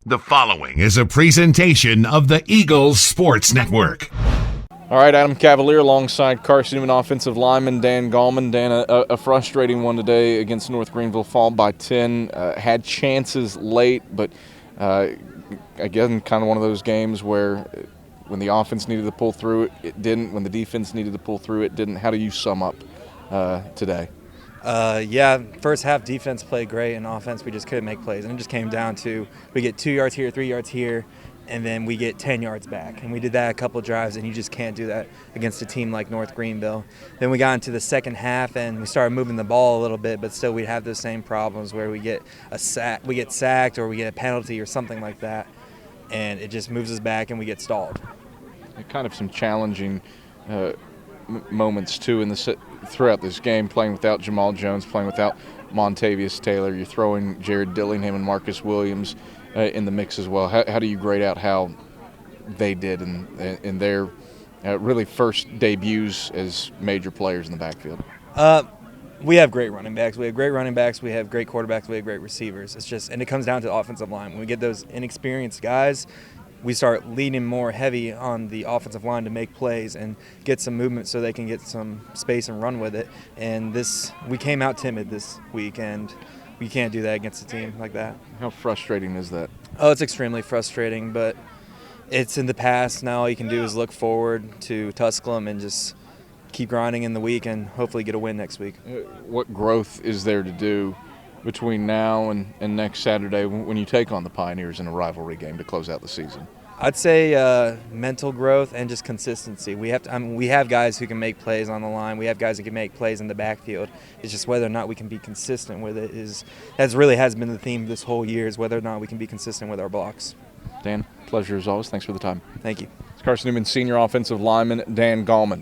The following is a presentation of the Eagles Sports Network. All right, Adam Cavalier alongside Carson-Newman offensive lineman Dan Gallman. Dan, a frustrating one today against North Greenville, fall by 10. Had chances late, but again, kind of one of those games where when the offense needed to pull through it, it didn't. When the defense needed to pull through it, didn't. How do you sum up today? First half defense played great, and offense we just couldn't make plays. And it just came down to we get 2 yards here, 3 yards here, and then we get 10 yards back. And we did that a couple drives, and you just can't do that against a team like North Greenville. Then we got into the second half, and we started moving the ball a little bit, but still we have those same problems where we get sacked or we get a penalty or something like that, and it just moves us back and we get stalled. Kind of some challenging moments too throughout this game, playing without Jamal Jones, playing without Montavious Taylor. You're throwing Jared Dillingham and Marcus Williams in the mix as well. How do you grade out how they did in their really first debuts as major players in the backfield? We have great running backs. We have great quarterbacks. We have great receivers. And it comes down to the offensive line. When we get those inexperienced guys, we start leaning more heavy on the offensive line to make plays and get some movement so they can get some space and run with it. And we came out timid this week, and we can't do that against a team like that. How frustrating is that? Oh, it's extremely frustrating, but it's in the past. Now all you can do is look forward to Tusculum and just keep grinding in the week and hopefully get a win next week. What growth is there to do between now and next Saturday when you take on the Pioneers in a rivalry game to close out the season? I'd say mental growth and just consistency. We have guys who can make plays on the line. We have guys who can make plays in the backfield. It's just whether or not we can be consistent with it has been the theme this whole year, is whether or not we can be consistent with our blocks. Dan, pleasure as always. Thanks for the time. Thank you. It's Carson-Newman senior offensive lineman Dan Gallman.